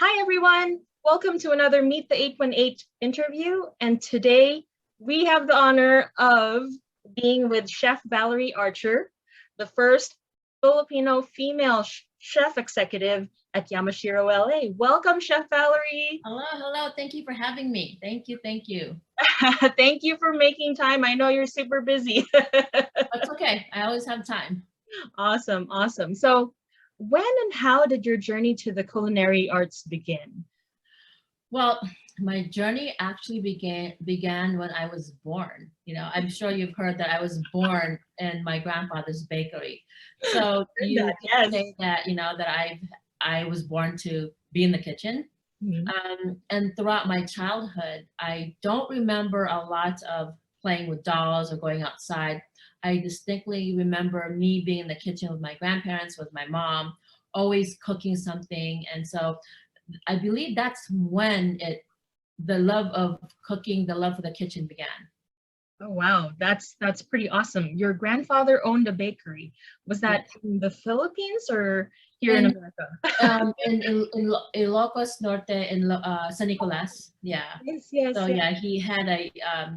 Hi, everyone. Welcome to another Meet the 818 interview. And today we have the honor of being with Chef Vallerie Archer, the first Filipino female chef executive at Yamashiro, LA. Welcome, Chef Vallerie. Hello. Thank you for having me. Thank you. Thank you for making time. I know you're super busy. That's okay. I always have time. Awesome. So, when and how did your journey to the culinary arts begin? Well, my journey actually began when I was born. I'm sure you've heard that I was born in my grandfather's bakery. So you can say that, that I was born to be in the kitchen. And throughout my childhood, I don't remember a lot of playing with dolls or going outside. I distinctly remember me being in the kitchen with my grandparents, with my mom, always cooking something. And so I believe that's when the love of cooking, the love for the kitchen began. Oh, wow. That's pretty awesome. Your grandfather owned a bakery. Was that in the Philippines or here in America? In Ilocos Norte, in San Nicolas. Yeah. Yes. So yeah, he had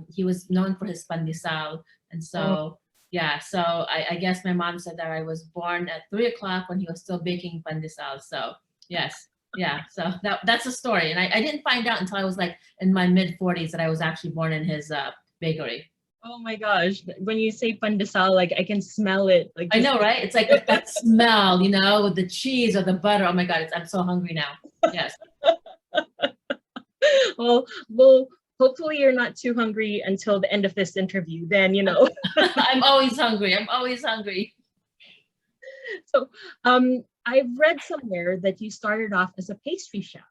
he was known for his pandesal. And so, yeah, so I guess my mom said that I was born at 3 o'clock when he was still baking pandesal. So yes. Yeah, so that's the story. And I didn't find out until I was like in my mid-40s that I was actually born in his bakery. Oh my gosh. When you say pandesal, like I can smell it. Like I know, right? It's like that smell, with the cheese or the butter. Oh my God, I'm so hungry now. Yes. well, hopefully you're not too hungry until the end of this interview. Then, I'm always hungry. So, I've read somewhere that you started off as a pastry chef.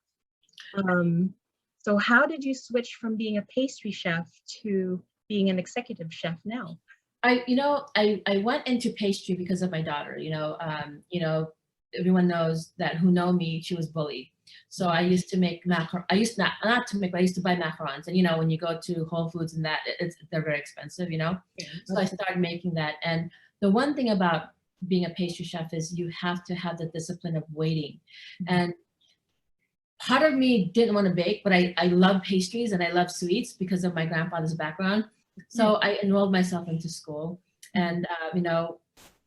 So how did you switch from being a pastry chef to being an executive chef now? I went into pastry because of my daughter. Everyone knows that who know me, she was bullied. So I used to make macarons. I used not to make, but I used to buy macarons. And when you go to Whole Foods and that, they're very expensive. So I started making that. And the one thing about being a pastry chef is you have to have the discipline of waiting. And part of me didn't want to bake, but I love pastries and I love sweets because of my grandfather's background. So I enrolled myself into school, and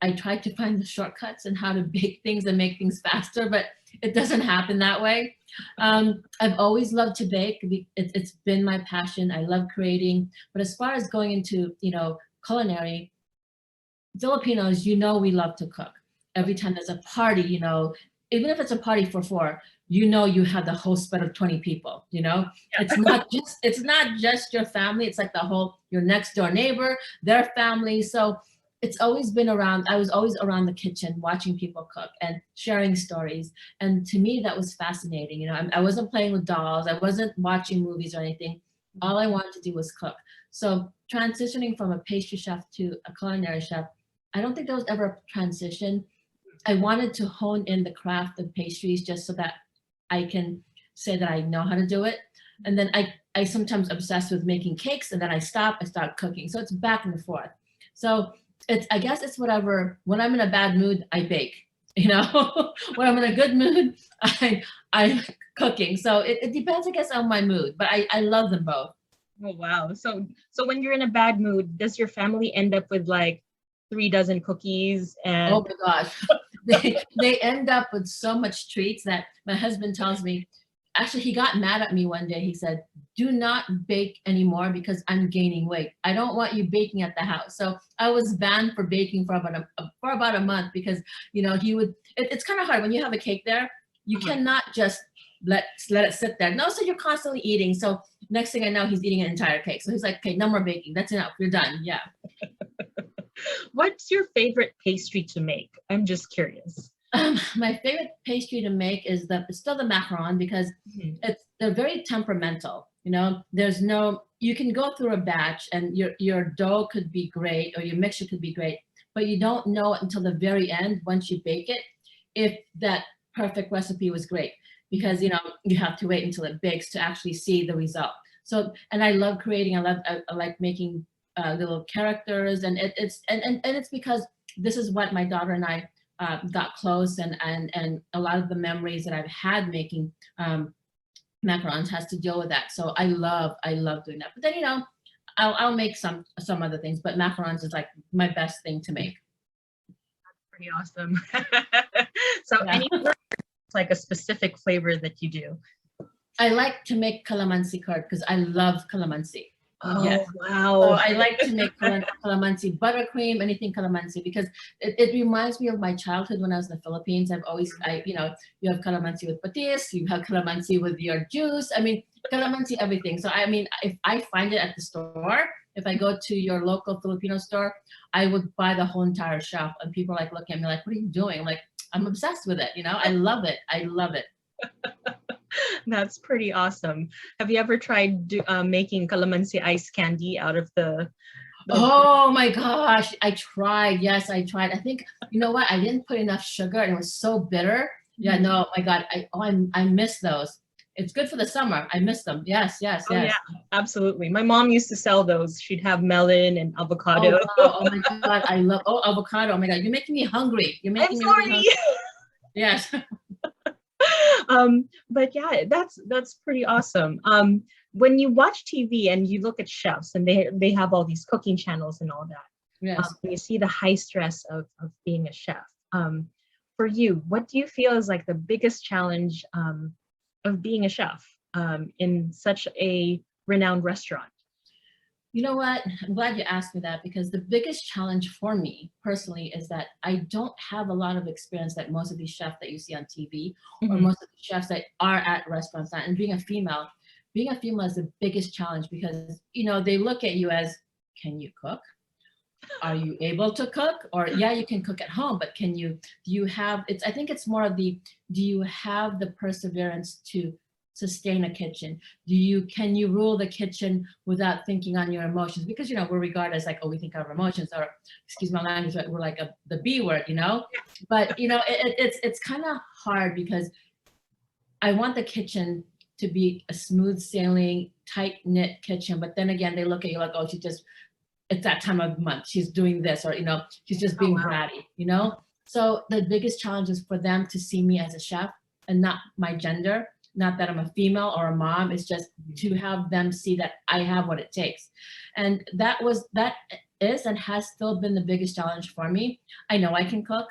I tried to find the shortcuts and how to bake things and make things faster, but it doesn't happen that way. I've always loved to bake. It's been my passion. I love creating. But as far as going into culinary, Filipinos, we love to cook. Every time there's a party, even if it's a party for 4, you have the whole spread of 20 people. It's not just your family. It's like your next door neighbor, their family. So it's always been around. I was always around the kitchen watching people cook and sharing stories. And to me, that was fascinating. I wasn't playing with dolls. I wasn't watching movies or anything. All I wanted to do was cook. So transitioning from a pastry chef to a culinary chef, I don't think there was ever a transition. I wanted to hone in the craft of pastries just so that I can say that I know how to do it. And then I sometimes obsess with making cakes, and then I start cooking. So it's back and forth. So I guess it's whatever. When I'm in a bad mood, I bake. When I'm in a good mood, I'm cooking. So it depends, I guess, on my mood. But I love them both. Oh wow. So when you're in a bad mood, does your family end up with like 3 dozen cookies? And oh my gosh, they end up with so much treats that my husband tells me. Actually, he got mad at me one day. He said, "Do not bake anymore because I'm gaining weight. I don't want you baking at the house." So I was banned for baking for about a month because he would. It's kind of hard when you have a cake there. You cannot just let it sit there. No, so you're constantly eating. So next thing I know, he's eating an entire cake. So he's like, "Okay, no more baking. That's enough. You're done." Yeah. What's your favorite pastry to make? I'm just curious. My favorite pastry to make is still the macaron because they're very temperamental. You can go through a batch and your dough could be great or your mixture could be great, but you don't know until the very end, once you bake it, if that perfect recipe was great, because you have to wait until it bakes to actually see the result. So, and I love creating. I like making little characters, and it's because this is what my daughter and I got close, and a lot of the memories that I've had making macarons has to deal with that. So I love doing that. But then, you know, I'll make some other things, but macarons is like my best thing to make. Pretty awesome. So Yeah. any like a specific flavor that you do? I like to make calamansi curd because I love calamansi. Oh, yes. wow. So I like to make calamansi buttercream, anything calamansi, because it reminds me of my childhood when I was in the Philippines. I've always, you know, you have calamansi with patis, you have calamansi with your juice. I mean, calamansi, everything. So, I mean, if I find it at the store, if I go to your local Filipino store, I would buy the whole entire shelf. And people like looking at me like, what are you doing? I'm like, I'm obsessed with it. You know, I love it. I love it. That's pretty awesome. Have you ever tried making calamansi ice candy out of the Oh my gosh, I tried. Yes, I tried. I think, you know what? I didn't put enough sugar and it was so bitter. Yeah, no, my God, I miss those. It's good for the summer. I miss them. Yes, yes, Oh, yes. yeah, absolutely. My mom used to sell those. She'd have melon and avocado. Oh, wow. Oh my God, I love, avocado. Oh my God, you're making me hungry. You're making me really hungry. Yes. But yeah, that's pretty awesome. When you watch TV and you look at chefs and they have all these cooking channels and all that, Yes. you see the high stress of being a chef. For you, what do you feel is like the biggest challenge of being a chef in such a renowned restaurant? You know what? I'm glad you asked me that, because the biggest challenge for me personally is that I don't have a lot of experience that most of these chefs that you see on TV or most of the chefs that are at restaurants. And being a female is the biggest challenge, because, you know, they look at you as, can you cook? Are you able to cook? Or yeah, you can cook at home, but do you have, I think it's more of the, do you have the perseverance to sustain a kitchen? Can you rule the kitchen without thinking on your emotions? Because, you know, we're regarded as like, oh, we think our emotions, or excuse my language, but we're like the B word, you know? But, you know, it's kind of hard, because I want the kitchen to be a smooth sailing, tight knit kitchen. But then again, they look at you like, oh, it's that time of the month, she's doing this, or, you know, she's just being bratty, you know? So the biggest challenge is for them to see me as a chef and not my gender. Not that I'm a female or a mom, it's just to have them see that I have what it takes. And that is and has still been the biggest challenge for me. I know I can cook,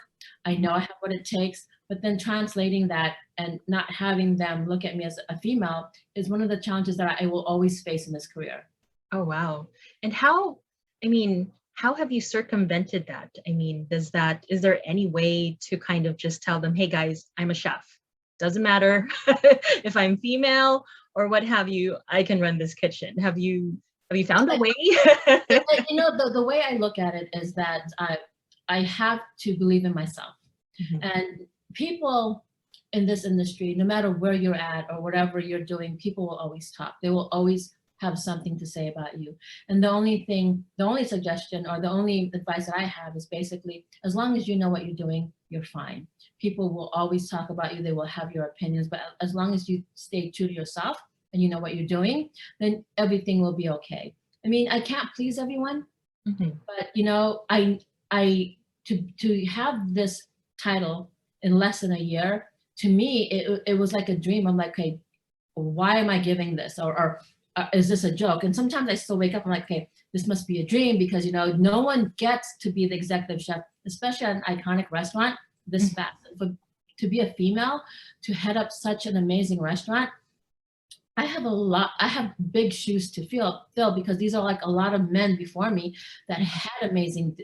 I know I have what it takes, but then translating that and not having them look at me as a female is one of the challenges that I will always face in this career. Oh, wow. And how have you circumvented that? I mean, is there any way to kind of just tell them, hey guys, I'm a chef. Doesn't matter if I'm female or what have you, I can run this kitchen. Have you found a way? You know, the way I look at it is that I have to believe in myself. And people in this industry, no matter where you're at or whatever you're doing, people will always talk. They will always have something to say about you. And the only suggestion or the only advice that I have is basically, as long as you know what you're doing, you're fine. People will always talk about you. They will have your opinions, but as long as you stay true to yourself and you know what you're doing, then everything will be okay. I mean, I can't please everyone, but, you know, to have this title in less than a year, to me, it was like a dream. I'm like, okay, why am I giving this? Or is this a joke? And sometimes I still wake up, I'm like, okay, this must be a dream, because, you know, no one gets to be the executive chef, especially at an iconic restaurant this fast. To be a female, to head up such an amazing restaurant, I have big shoes to fill, because these are like a lot of men before me that had amazing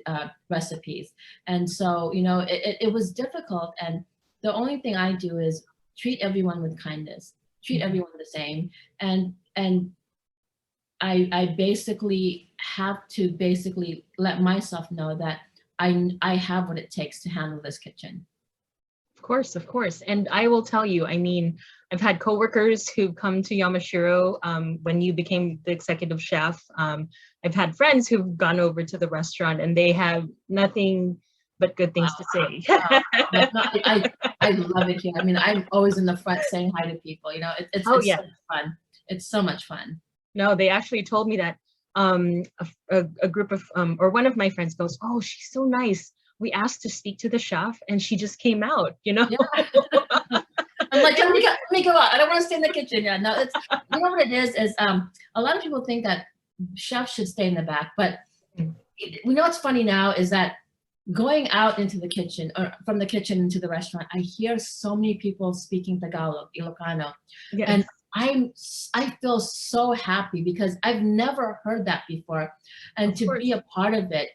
recipes. And so, you know, it was difficult. And the only thing I do is treat everyone with kindness, treat everyone the same. And I basically have to let myself know that I have what it takes to handle this kitchen. Of course. And I will tell you, I mean, I've had coworkers who've come to Yamashiro when you became the executive chef. I've had friends who've gone over to the restaurant and they have nothing but good things to say. I love it here. I mean, I'm always in the front saying hi to people. You know, it's so much fun. It's so much fun. No, they actually told me that a group of or one of my friends goes, oh, she's so nice. we asked to speak to the chef and she just came out, you know? Yeah. I'm like, let me go out. I don't want to stay in the kitchen. Yeah, no, it's, you know what it is a lot of people think that chefs should stay in the back, but we know what's funny now is that going out into the kitchen or from the kitchen into the restaurant, I hear so many people speaking Tagalog, Ilocano, Yes. and I feel so happy because I've never heard that before, and Of to course. be a part of it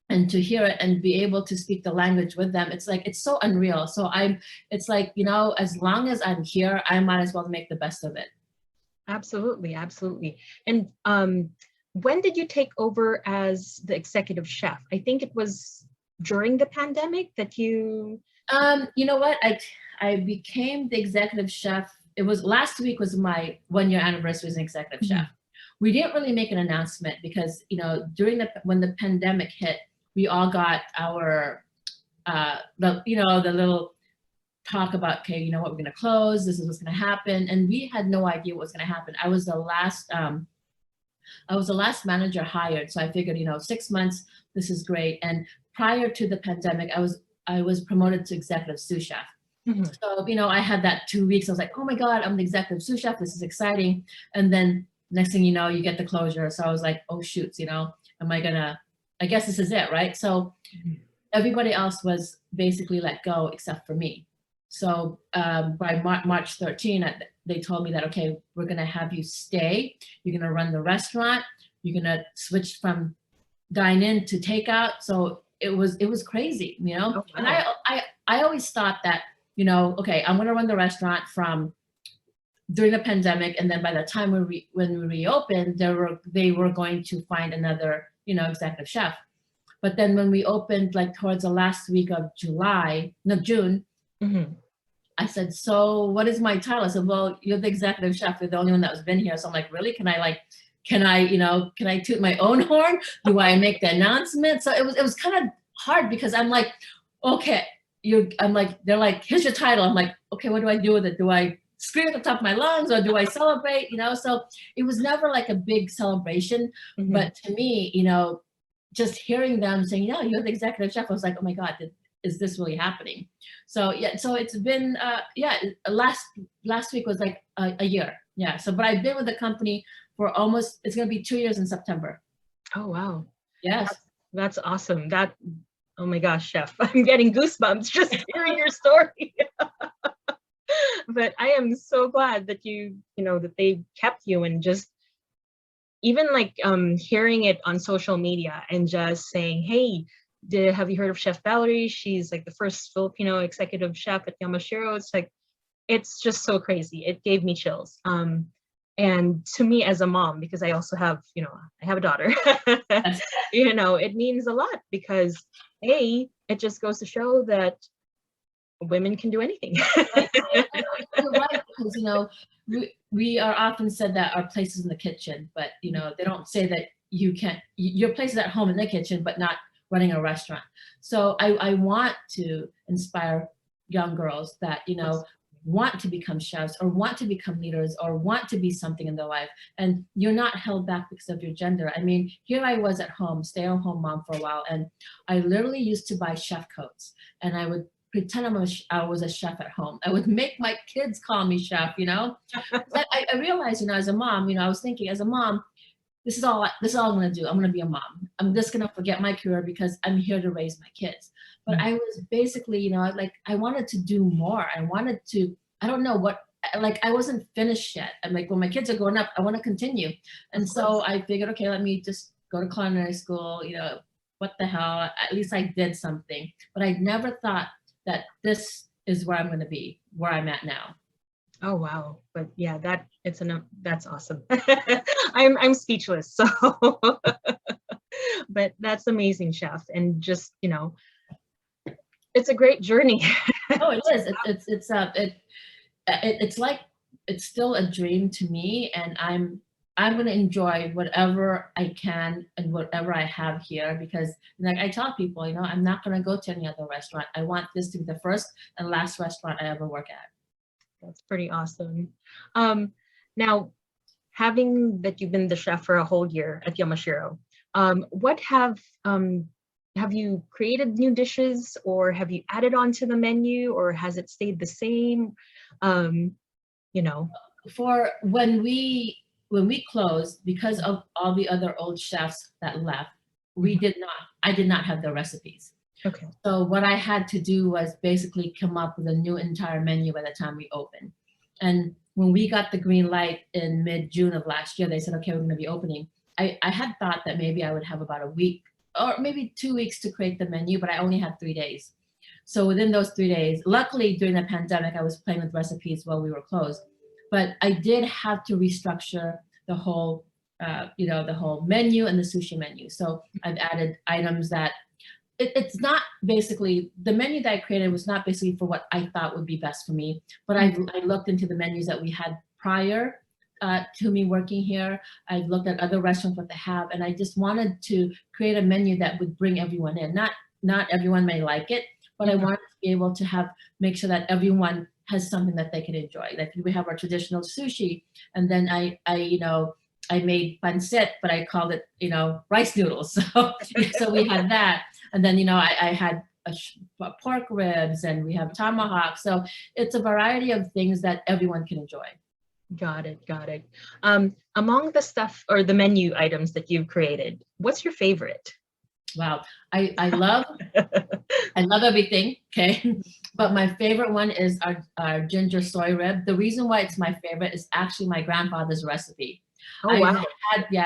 and to hear it and be able to speak the language with them, it's like, it's so unreal. So it's like, you know, as long as I'm here, I might as well make the best of it. Absolutely, absolutely. And when did you take over as the executive chef? I think it was during the pandemic that you. You know what? I became the executive chef. It was last week was my 1 year anniversary as an executive chef. We didn't really make an announcement because, you know, when the pandemic hit, we all got our the little talk about, okay, you know what, we're gonna close, this is what's gonna happen. And we had no idea what was gonna happen. I was the last manager hired. So I figured, you know, 6 months, this is great. And prior to the pandemic, I was promoted to executive sous chef. So, you know, I had that 2 weeks. I was like, oh my God, I'm the executive sous chef. This is exciting. And then next thing you know, you get the closure. So I was like, oh shoots, you know, I guess this is it, right? So everybody else was basically let go except for me. So by March 13, they told me that, okay, we're gonna have you stay. You're gonna run the restaurant. You're gonna switch from dine-in to takeout. So it was crazy, you know? Oh, wow. And I always thought that, you know, okay, I'm gonna run the restaurant from during the pandemic, and then by the time when we reopened, they were going to find another, you know, executive chef. But then when we opened, like towards the last week of June, I said, so what is my title? I said, well, you're the executive chef. You're the only one that was been here. So I'm like, really? Can I toot my own horn? Do I make the announcement? So it was kind of hard because I'm like, okay, they're like, here's your title. I'm like, okay, what do I do with it? Do I scream at the top of my lungs or do I celebrate? You know, so it was never like a big celebration. But to me, you know, just hearing them saying, yeah, you're the executive chef, I was like, oh my God, is this really happening? So yeah, so it's been, last week was like a year. Yeah, so, but I've been with the company for almost, it's gonna be 2 years in September. Oh, wow. Yes. That's awesome. Oh my gosh, chef, I'm getting goosebumps just hearing your story. But I am so glad that that they kept you, and just even like hearing it on social media and just saying, hey, have you heard of Chef Vallerie? She's like the first Filipino executive chef at Yamashiro. It's like, it's just so crazy. It gave me chills. And to me as a mom, because I also have, I have a daughter, it means a lot because it just goes to show that women can do anything. You're right, because we are often said that our place is in the kitchen, but they don't say that your place is at home in the kitchen, but not running a restaurant. So I want to inspire young girls that want to become chefs or want to become leaders or want to be something in their life, and you're not held back because of your gender. I mean, here I was at home, stay-at-home mom for a while, and I literally used to buy chef coats, and I would pretend I was a chef at home. I would make my kids call me chef, I realized, as a mom, I was thinking, as a mom, this is all I'm gonna do. I'm gonna be a mom. I'm just gonna forget my career because I'm here to raise my kids. But I was basically, I wanted to do more. I wanted to, I don't know what, I wasn't finished yet. I'm like, when my kids are growing up, I want to continue. And so I figured, okay, let me just go to culinary school, what the hell, at least I did something. But I never thought that this is where I'm going to be, where I'm at now. Oh, wow. But yeah, that's awesome. I'm speechless. So, but that's amazing, chef. And just, it's a great journey. Oh, it is. It's like, it's still a dream to me, and I'm going to enjoy whatever I can and whatever I have here, because like I tell people, I'm not going to go to any other restaurant. I want this to be the first and last restaurant I ever work at. That's pretty awesome. Now, having that you've been the chef for a whole year at Yamashiro, what have have you created new dishes, or have you added on to the menu, or has it stayed the same? You know. For when we closed, because of all the other old chefs that left, I did not have the recipes. Okay. So what I had to do was basically come up with a new entire menu by the time we opened. And when we got the green light in mid-June of last year, they said, okay, we're going to be opening. I had thought that maybe I would have about a week or maybe 2 weeks to create the menu, but I only had 3 days. So within those 3 days, luckily during the pandemic, I was playing with recipes while we were closed. But I did have to restructure the whole, the whole menu and the sushi menu. So I've added items that it's not basically, the menu that I created was not basically for what I thought would be best for me, but I looked into the menus that we had prior to me working here. I've looked at other restaurants, what they have, and I just wanted to create a menu that would bring everyone in. Not everyone may like it, but I wanted to be able to make sure that everyone has something that they can enjoy. Like we have our traditional sushi, and then I made pancit, but I called it, rice noodles. So we had that. And then, I had pork ribs, and we have tomahawk. So it's a variety of things that everyone can enjoy. Got it. Among the stuff or the menu items that you've created, what's your favorite? Wow. I love everything. Okay. But my favorite one is our ginger soy rib. The reason why it's my favorite is actually my grandfather's recipe. Oh, wow.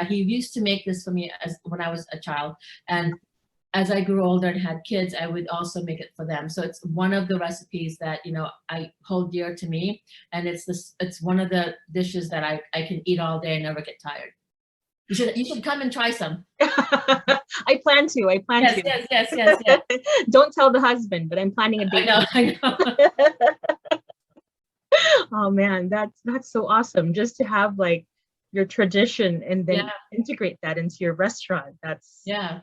He used to make this for me when I was a child. And as I grew older and had kids, I would also make it for them. So it's one of the recipes that, I hold dear to me. And it's one of the dishes that I can eat all day and never get tired. You should come and try some. I plan to. Yes. Don't tell the husband, but I'm planning a date. I know. Oh man, that's so awesome. Just to have like your tradition and then integrate that into your restaurant. That's the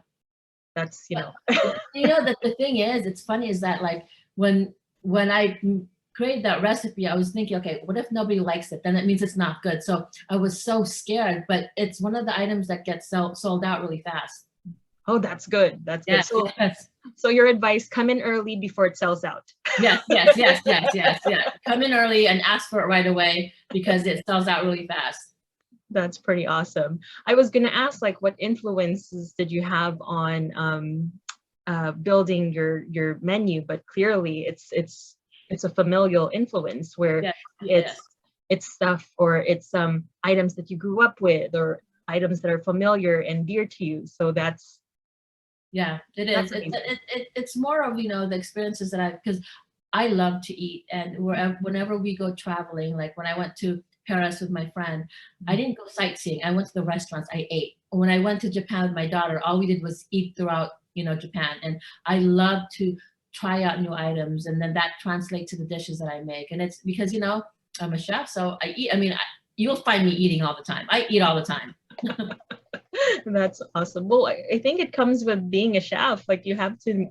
thing is, it's funny is that like when I created that recipe, I was thinking, okay, what if nobody likes it? Then that means it's not good. So I was so scared, but it's one of the items that gets sold out really fast. Oh, that's good. That's good. So your advice, come in early before it sells out. Yes. Come in early and ask for it right away because it sells out really fast. That's pretty awesome. I was going to ask, like, what influences did you have on building your menu? But clearly, it's a familial influence where it's stuff or it's items that you grew up with or items that are familiar and dear to you. So that's it is. It's more of the experiences that because I love to eat, and whenever we go traveling, like when I went to Paris with my friend, I didn't go sightseeing. I went to the restaurants. I ate. When I went to Japan with my daughter, all we did was eat throughout, Japan. And I love to try out new items, and then that translates to the dishes that I make. And it's because I'm a chef, so I eat. I mean, you'll find me eating all the time. I eat all the time. That's awesome. Well, I think it comes with being a chef. Like you have to,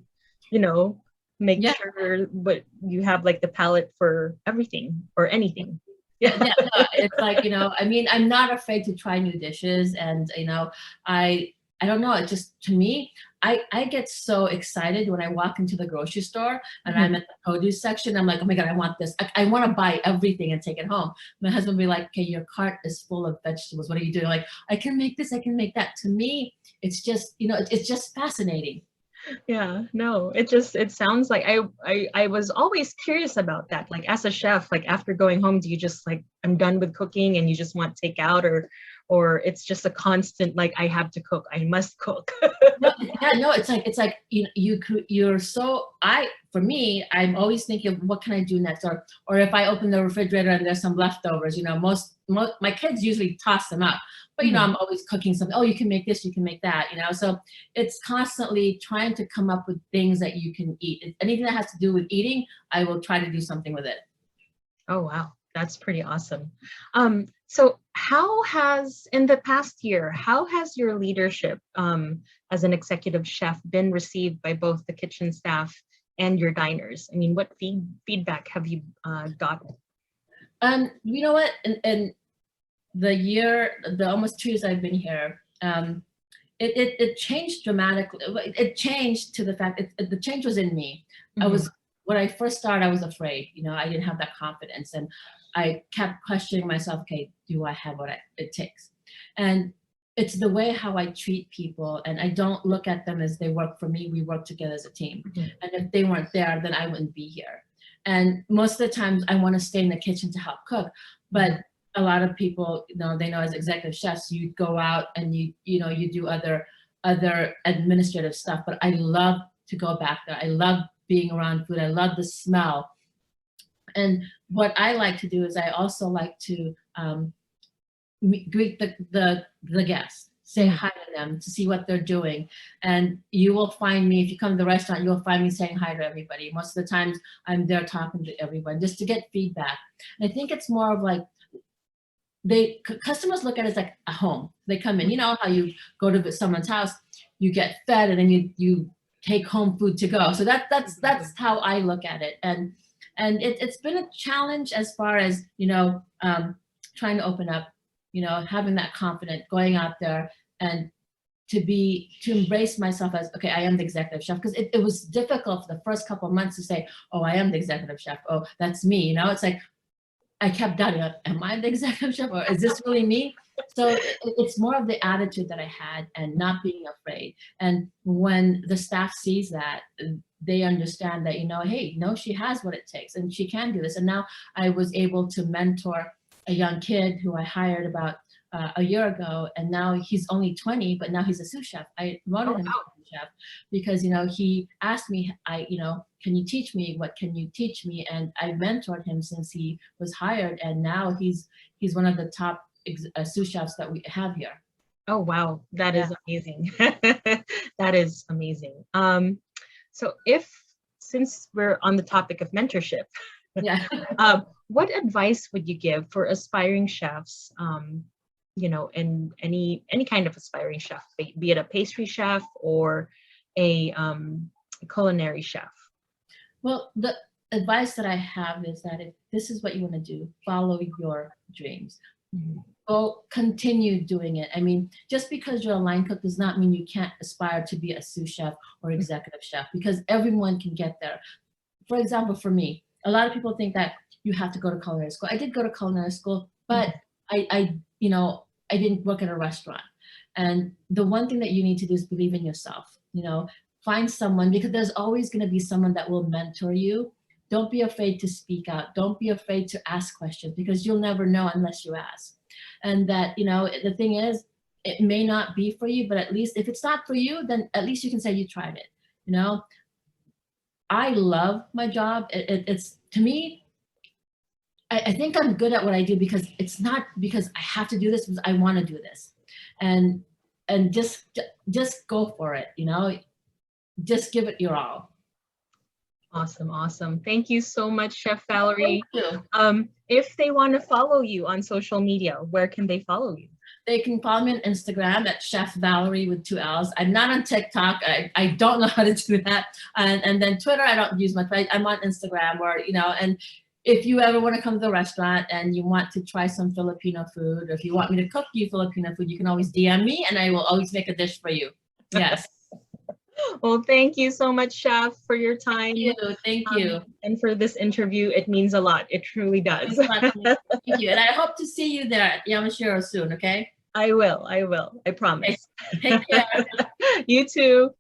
make sure, but you have like the palate for everything or anything. It's like, I'm not afraid to try new dishes, and I don't know, it just, to me, I get so excited when I walk into the grocery store and I'm at the produce section. I'm like, oh my God, I want this. I want to buy everything and take it home. My husband will be like, okay, your cart is full of vegetables. What are you doing? Like, I can make this, I can make that. To me, it's just, it's just fascinating. Yeah, no, it sounds like I was always curious about that. Like as a chef, like after going home, do you just like, I'm done with cooking and you just want takeout, or it's just a constant, like I have to cook, I must cook. No, it's like you're so, for me, I'm always thinking of what can I do next, or if I open the refrigerator and there's some leftovers, most my kids usually toss them out, but I'm always cooking something. Oh, you can make this, you can make that, so it's constantly trying to come up with things that you can eat. Anything that has to do with eating, I will try to do something with it. Oh wow, that's pretty awesome. So in the past year, how has your leadership as an executive chef been received by both the kitchen staff and your diners? I mean, what feedback have you gotten? You know what? And the almost 2 years I've been here, it changed dramatically. It changed to the fact the change was in me. Mm-hmm. When I first started, I was afraid. You know, I didn't have that confidence, and I kept questioning myself. Okay, do I have what it takes? And it's the way how I treat people, and I don't look at them as they work for me. We work together as a team. Mm-hmm. And if they weren't there, then I wouldn't be here. And most of the times, I want to stay in the kitchen to help cook, but a lot of people, you know, they know as executive chefs, you go out and you do other administrative stuff. But I love to go back there. I love being around food. I love the smell. And what I like to do is I also like to greet the guests, say hi to them, to see what they're doing. And you will find me, if you come to the restaurant, you'll find me saying hi to everybody. Most of the times I'm there talking to everyone just to get feedback. And I think it's more of like, customers look at it as like a home. They come in, you know how you go to someone's house, you get fed, and then you take home food to go. So that's how I look at it. And it's been a challenge as far as, you know, trying to open up, you know, having that confidence, going out there and to embrace myself as, okay, I am the executive chef. Because it was difficult for the first couple of months to say, oh, I am the executive chef. Oh, that's me. You know, it's like, I kept doubting, am I the executive chef, or is this really me? So it's more of the attitude that I had and not being afraid. And when the staff sees that, they understand that, you know, hey, no, she has what it takes and she can do this. And now I was able to mentor a young kid who I hired about a year ago, and now he's only 20, but now he's a sous chef. I promoted him to sous chef because, you know, he asked me, can you teach me? What can you teach me? And I mentored him since he was hired, and now he's one of the top sous chefs that we have here. Oh, wow. That is amazing. That is amazing. So since we're on the topic of mentorship, what advice would you give for aspiring chefs, you know, and any kind of aspiring chef, be it a pastry chef or a culinary chef? Well, the advice that I have is that if this is what you want to do, follow your dreams. Go continue doing it. I mean, just because you're a line cook does not mean you can't aspire to be a sous chef or executive chef, because everyone can get there. For example, for me, a lot of people think that you have to go to culinary school. I did go to culinary school, but I didn't work at a restaurant. And the one thing that you need to do is believe in yourself. You know, find someone, because there's always going to be someone that will mentor you. Don't be afraid to speak out. Don't be afraid to ask questions, because you'll never know unless you ask. And that, you know, the thing is, it may not be for you, but at least if it's not for you, then at least you can say you tried it. You know, I love my job. It's to me, I think I'm good at what I do because it's not because I have to do this, because I want to do this. And just go for it, you know, just give it your all. Awesome. Thank you so much, Chef Vallerie. If they want to follow you on social media, where can they follow you? They can follow me on Instagram at Chef Vallerie with 2 L's. I'm not on TikTok. I don't know how to do that. And then Twitter, I don't use much. I'm on Instagram, or, you know, and if you ever want to come to the restaurant and you want to try some Filipino food, or if you want me to cook you Filipino food, you can always DM me and I will always make a dish for you. Yes. Well, thank you so much, Chef, for your time. Thank you. And for this interview. It means a lot. It truly does. Thank you. And I hope to see you there at Yamashiro soon, okay? I will. I promise. Take care. You too.